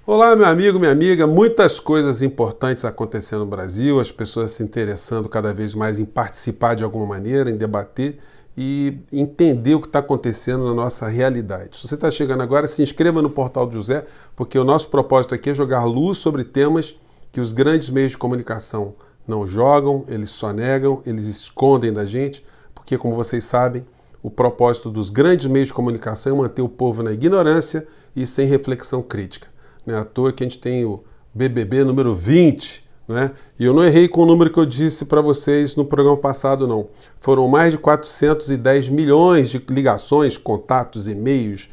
Olá, meu amigo, minha amiga. Muitas coisas importantes acontecendo no Brasil, as pessoas se interessando cada vez mais em participar de alguma maneira, em debater e entender o que está acontecendo na nossa realidade. Se você está chegando agora, se inscreva no Portal do José, porque o nosso propósito aqui é jogar luz sobre temas que os grandes meios de comunicação não jogam, eles só negam, eles escondem da gente, porque, como vocês sabem, o propósito dos grandes meios de comunicação é manter o povo na ignorância e sem reflexão crítica. Não é à toa que a gente tem o BBB número 20, né? E eu não errei com o número que eu disse para vocês no programa passado, não. Foram mais de 410 milhões de ligações, contatos, e-mails,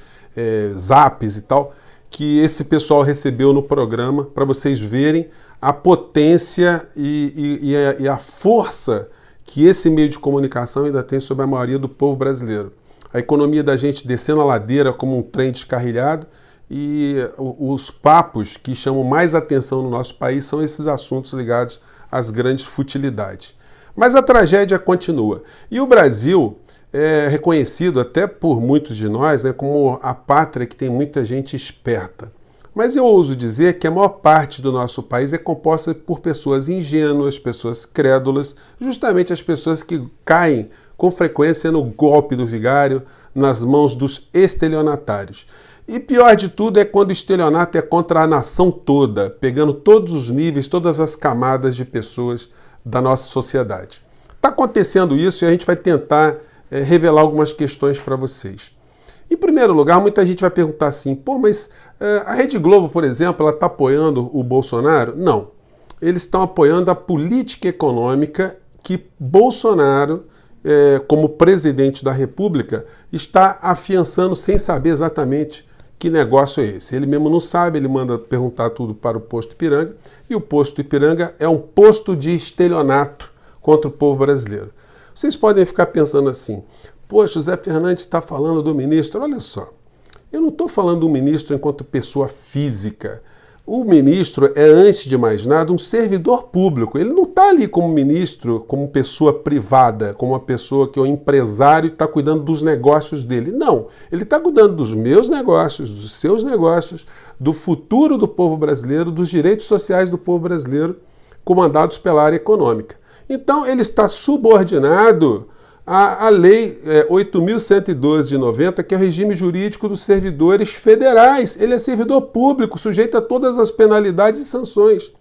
zaps e tal, que esse pessoal recebeu no programa, para vocês verem a potência e a força que esse meio de comunicação ainda tem sobre a maioria do povo brasileiro. A economia da gente descendo a ladeira como um trem descarrilhado, e os papos que chamam mais atenção no nosso país são esses assuntos ligados às grandes futilidades. Mas a tragédia continua. E o Brasil é reconhecido até por muitos de nós, né, como a pátria que tem muita gente esperta. Mas eu ouso dizer que a maior parte do nosso país é composta por pessoas ingênuas, pessoas crédulas, justamente as pessoas que caem com frequência no golpe do vigário, nas mãos dos estelionatários. E pior de tudo é quando o estelionato é contra a nação toda, pegando todos os níveis, todas as camadas de pessoas da nossa sociedade. Está acontecendo isso e a gente vai tentar revelar algumas questões para vocês. Em primeiro lugar, muita gente vai perguntar assim, mas a Rede Globo, por exemplo, ela está apoiando o Bolsonaro? Não. Eles estão apoiando a política econômica que Bolsonaro, como presidente da República, está afiançando sem saber exatamente que negócio é esse. Ele mesmo não sabe, ele manda perguntar tudo para o Posto Ipiranga, e o Posto Ipiranga é um posto de estelionato contra o povo brasileiro. Vocês podem ficar pensando assim, José Fernandes está falando do ministro. Olha só, eu não estou falando do ministro enquanto pessoa física. O ministro é, antes de mais nada, um servidor público. Ele não está ali como ministro, como pessoa privada, como uma pessoa que é um empresário e está cuidando dos negócios dele. Não, ele está cuidando dos meus negócios, dos seus negócios, do futuro do povo brasileiro, dos direitos sociais do povo brasileiro, comandados pela área econômica. Então, ele está subordinado à Lei 8.112 de 90, que é o regime jurídico dos servidores federais. Ele é servidor público, sujeito a todas as penalidades e sanções.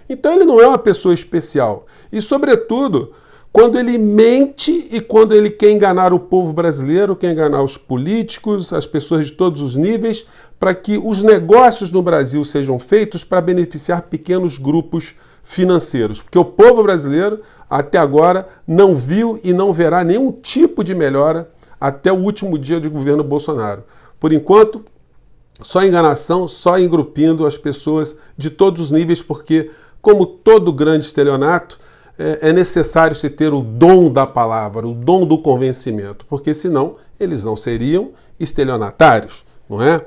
Então ele não é uma pessoa especial. E, sobretudo, quando ele mente e quando ele quer enganar o povo brasileiro, quer enganar os políticos, as pessoas de todos os níveis, para que os negócios no Brasil sejam feitos para beneficiar pequenos grupos financeiros. Porque o povo brasileiro, até agora, não viu e não verá nenhum tipo de melhora até o último dia de governo Bolsonaro. Por enquanto, só enganação, só engrupindo as pessoas de todos os níveis, porque, como todo grande estelionato, é necessário se ter o dom da palavra, o dom do convencimento, porque senão eles não seriam estelionatários, não é?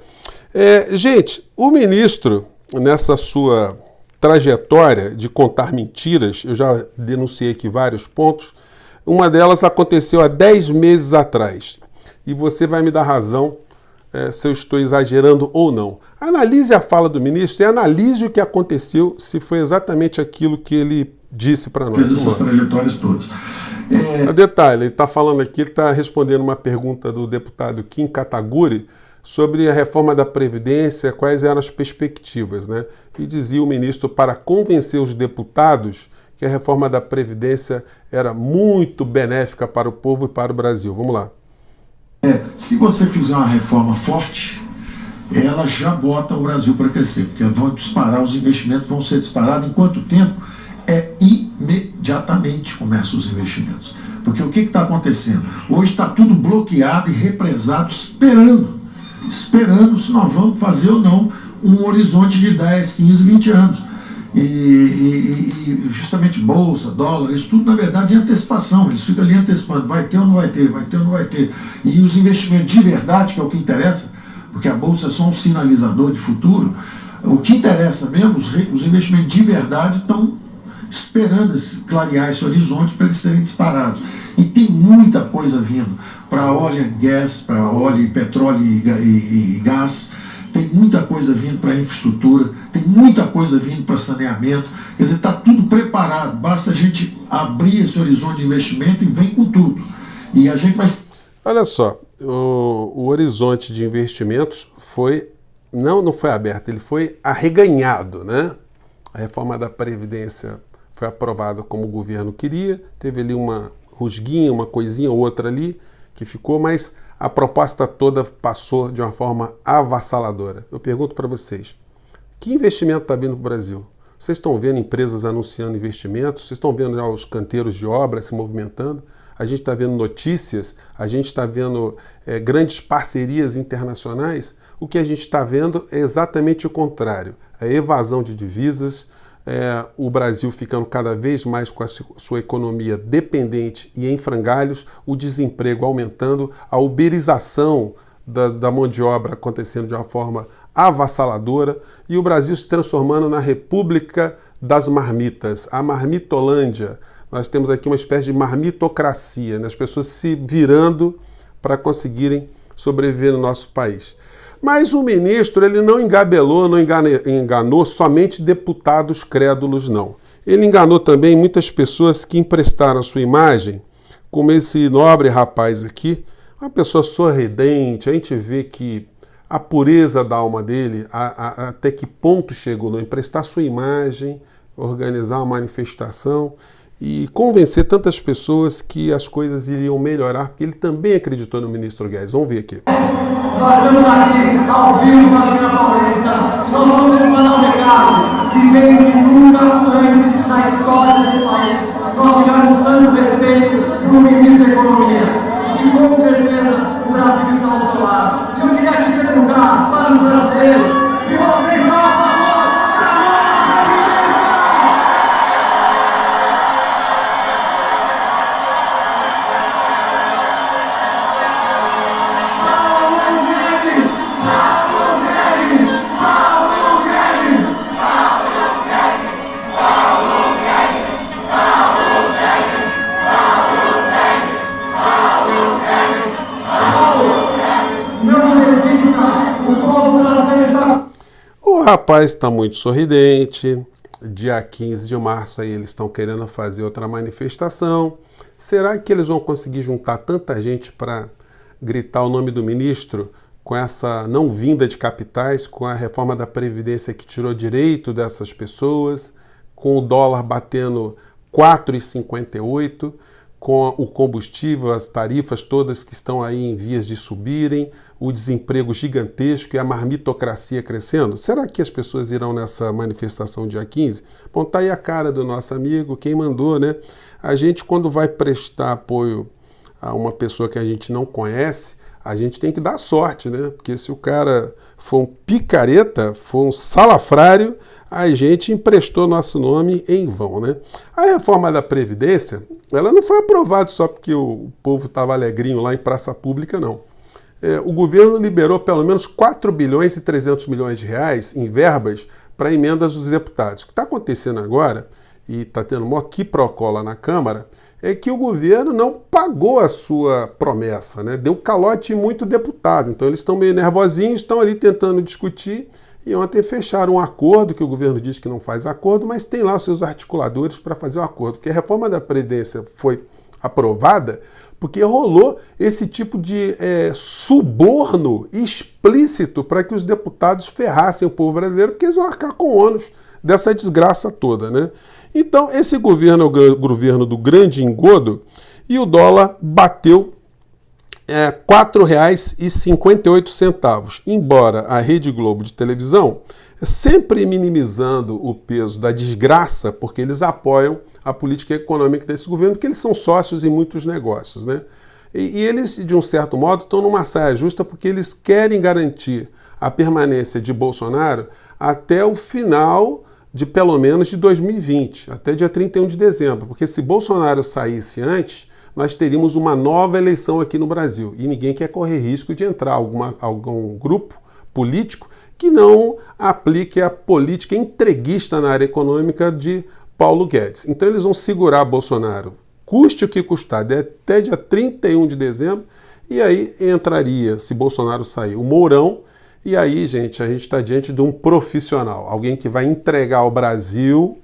Gente, o ministro, nessa sua trajetória de contar mentiras, eu já denunciei aqui vários pontos, uma delas aconteceu há 10 meses atrás, e você vai me dar razão se eu estou exagerando ou não. Analise a fala do ministro e analise o que aconteceu, se foi exatamente aquilo que ele disse para nós. Essas trajetórias todas. Detalhe, ele está falando aqui, ele está respondendo uma pergunta do deputado Kim Kataguiri sobre a reforma da Previdência, quais eram as perspectivas, né? E dizia o ministro para convencer os deputados que a reforma da Previdência era muito benéfica para o povo e para o Brasil. Vamos lá. Se você fizer uma reforma forte, ela já bota o Brasil para crescer, porque vão disparar, os investimentos vão ser disparados. Em quanto tempo? Imediatamente começam os investimentos. Porque o que está acontecendo? Hoje está tudo bloqueado e represado, esperando se nós vamos fazer ou não um horizonte de 10, 15, 20 anos. E justamente bolsa, dólar, isso tudo na verdade é antecipação. Eles ficam ali antecipando, vai ter ou não vai ter, vai ter ou não vai ter. E os investimentos de verdade, que é o que interessa, porque a bolsa é só um sinalizador de futuro, o que interessa mesmo, os investimentos de verdade estão esperando clarear esse horizonte para eles serem disparados. E tem muita coisa vindo para óleo e gás, para óleo, petróleo e gás. tem muita coisa vindo para infraestrutura, tem muita coisa vindo para saneamento, quer dizer, está tudo preparado, basta a gente abrir esse horizonte de investimento e vem com tudo. E a gente vai... Olha só, o horizonte de investimentos não foi aberto, ele foi arreganhado, né? A reforma da Previdência foi aprovada como o governo queria, teve ali uma rusguinha, uma coisinha ou outra ali que ficou, mas a proposta toda passou de uma forma avassaladora. Eu pergunto para vocês, que investimento está vindo para o Brasil? Vocês estão vendo empresas anunciando investimentos? Vocês estão vendo já os canteiros de obra se movimentando? A gente está vendo notícias? A gente está vendo grandes parcerias internacionais? O que a gente está vendo é exatamente o contrário. A evasão de divisas, o Brasil ficando cada vez mais com a sua economia dependente e em frangalhos, o desemprego aumentando, a uberização da mão de obra acontecendo de uma forma avassaladora e o Brasil se transformando na República das Marmitas, a Marmitolândia. Nós temos aqui uma espécie de marmitocracia, né? As pessoas se virando para conseguirem sobreviver no nosso país. Mas o ministro ele não engabelou, não enganou somente deputados crédulos, não. Ele enganou também muitas pessoas que emprestaram a sua imagem, como esse nobre rapaz aqui, uma pessoa sorridente. A gente vê que a pureza da alma dele, até que ponto chegou, não emprestar sua imagem, organizar uma manifestação e convencer tantas pessoas que as coisas iriam melhorar, porque ele também acreditou no ministro Guedes. Vamos ver aqui. Nós estamos aqui ao vivo na Avenida Paulista e nós gostaríamos de mandar um recado dizendo que nunca antes na história desse país nós tivemos tanto respeito por um ministro da Economia e com certeza o Brasil está ao seu lado. E eu queria aqui perguntar para os brasileiros se vocês vão a favor. O rapaz está muito sorridente. Dia 15 de março aí eles estão querendo fazer outra manifestação. Será que eles vão conseguir juntar tanta gente para gritar o nome do ministro com essa não vinda de capitais, com a reforma da Previdência que tirou direito dessas pessoas, com o dólar batendo 4,58, com o combustível, as tarifas todas que estão aí em vias de subirem, o desemprego gigantesco e a marmitocracia crescendo? Será que as pessoas irão nessa manifestação dia 15? Bom, tá aí a cara do nosso amigo, quem mandou, né? A gente, quando vai prestar apoio a uma pessoa que a gente não conhece, a gente tem que dar sorte, né? Porque se o cara for um picareta, for um salafrário, a gente emprestou nosso nome em vão, né? A reforma da Previdência, ela não foi aprovada só porque o povo estava alegrinho lá em praça pública, não. O governo liberou pelo menos 4 bilhões e 300 milhões de reais em verbas para emendas dos deputados. O que está acontecendo agora, e está tendo maior quiprocola na Câmara, é que o governo não pagou a sua promessa, né? Deu calote em muito deputado. Então eles estão meio nervosinhos, estão ali tentando discutir. E ontem fecharam um acordo, que o governo diz que não faz acordo, mas tem lá os seus articuladores para fazer o acordo. Porque a reforma da Previdência foi aprovada porque rolou esse tipo de suborno explícito para que os deputados ferrassem o povo brasileiro, porque eles vão arcar com o ônus dessa desgraça toda, né? Então, esse governo é o governo do grande engodo e o dólar bateu R$ 4,58, embora a Rede Globo de televisão, sempre minimizando o peso da desgraça, porque eles apoiam a política econômica desse governo, porque eles são sócios em muitos negócios, né? E eles, de um certo modo, estão numa saia justa porque eles querem garantir a permanência de Bolsonaro até o final de pelo menos de 2020, até dia 31 de dezembro, porque se Bolsonaro saísse antes, nós teríamos uma nova eleição aqui no Brasil e ninguém quer correr risco de entrar algum grupo político que não aplique a política entreguista na área econômica de Paulo Guedes. Então eles vão segurar Bolsonaro, custe o que custar, até dia 31 de dezembro, e aí entraria, se Bolsonaro sair, o Mourão, E aí, gente, a gente está diante de um profissional, alguém que vai entregar ao Brasil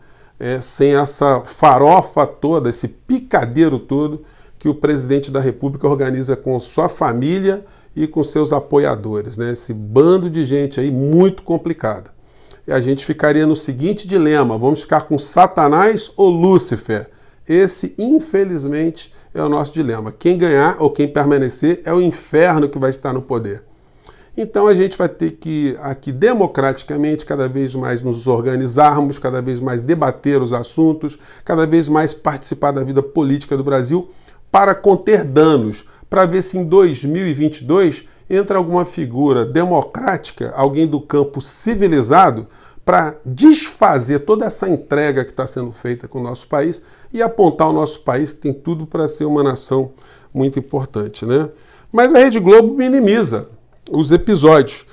sem essa farofa toda, esse picadeiro todo que o presidente da República organiza com sua família e com seus apoiadores, né? Esse bando de gente aí muito complicada. E a gente ficaria no seguinte dilema: vamos ficar com Satanás ou Lúcifer? Esse, infelizmente, é o nosso dilema. Quem ganhar ou quem permanecer é o inferno que vai estar no poder. Então a gente vai ter que, aqui democraticamente, cada vez mais nos organizarmos, cada vez mais debater os assuntos, cada vez mais participar da vida política do Brasil para conter danos, para ver se em 2022 entra alguma figura democrática, alguém do campo civilizado, para desfazer toda essa entrega que está sendo feita com o nosso país e apontar o nosso país, que tem tudo para ser uma nação muito importante, né? Mas a Rede Globo minimiza os episódios.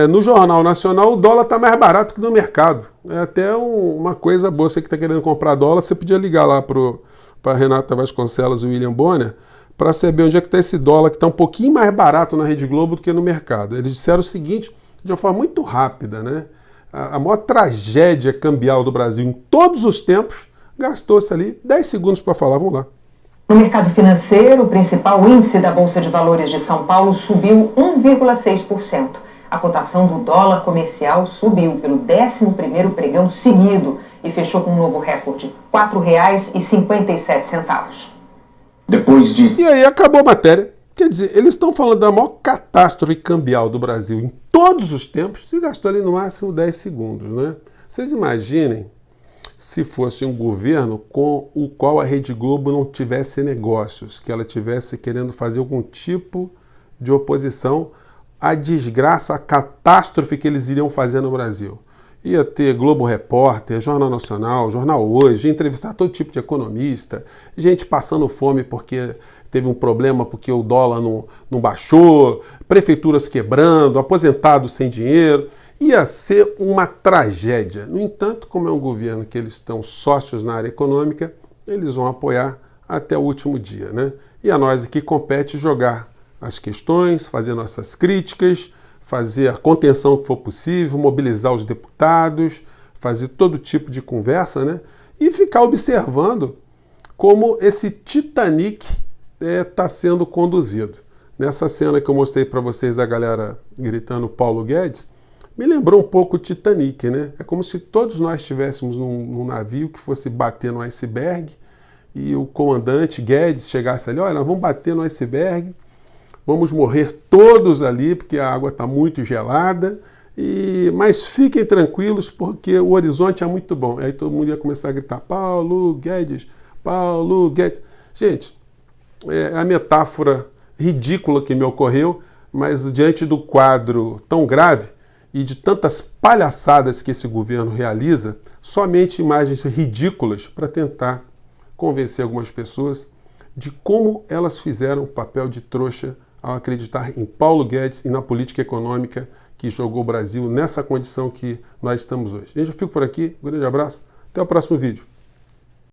No Jornal Nacional, o dólar está mais barato que no mercado. É até uma coisa boa. Você que está querendo comprar dólar, você podia ligar lá para Renata Vasconcelos e William Bonner para saber onde é que está esse dólar, que está um pouquinho mais barato na Rede Globo do que no mercado. Eles disseram o seguinte, de uma forma muito rápida, né? A maior tragédia cambial do Brasil em todos os tempos, gastou-se ali 10 segundos para falar. Vamos lá. No mercado financeiro, o principal índice da Bolsa de Valores de São Paulo subiu 1,6%. A cotação do dólar comercial subiu pelo 11º pregão seguido e fechou com um novo recorde, R$ 4,57. Depois disso... E aí acabou a matéria. Quer dizer, eles estão falando da maior catástrofe cambial do Brasil em todos os tempos e gastou ali no máximo 10 segundos, né? Vocês imaginem se fosse um governo com o qual a Rede Globo não tivesse negócios, que ela tivesse querendo fazer algum tipo de oposição à desgraça, à catástrofe que eles iriam fazer no Brasil. Ia ter Globo Repórter, Jornal Nacional, Jornal Hoje, entrevistar todo tipo de economista, gente passando fome porque teve um problema porque o dólar não baixou, prefeituras quebrando, aposentados sem dinheiro. Ia ser uma tragédia. No entanto, como é um governo que eles estão sócios na área econômica, eles vão apoiar até o último dia, né? E a nós aqui compete jogar as questões, fazer nossas críticas, fazer a contenção que for possível, mobilizar os deputados, fazer todo tipo de conversa, né? E ficar observando como esse Titanic está sendo conduzido. Nessa cena que eu mostrei para vocês, a galera gritando Paulo Guedes, me lembrou um pouco o Titanic, né? É como se todos nós estivéssemos num navio que fosse bater no iceberg e o comandante Guedes chegasse ali, olha, nós vamos bater no iceberg, vamos morrer todos ali porque a água está muito gelada, mas fiquem tranquilos porque o horizonte é muito bom. Aí todo mundo ia começar a gritar, Paulo Guedes, Paulo Guedes. Gente, é a metáfora ridícula que me ocorreu, mas diante do quadro tão grave, e de tantas palhaçadas que esse governo realiza, somente imagens ridículas para tentar convencer algumas pessoas de como elas fizeram o papel de trouxa ao acreditar em Paulo Guedes e na política econômica que jogou o Brasil nessa condição que nós estamos hoje. Gente, eu fico por aqui, um grande abraço, até o próximo vídeo.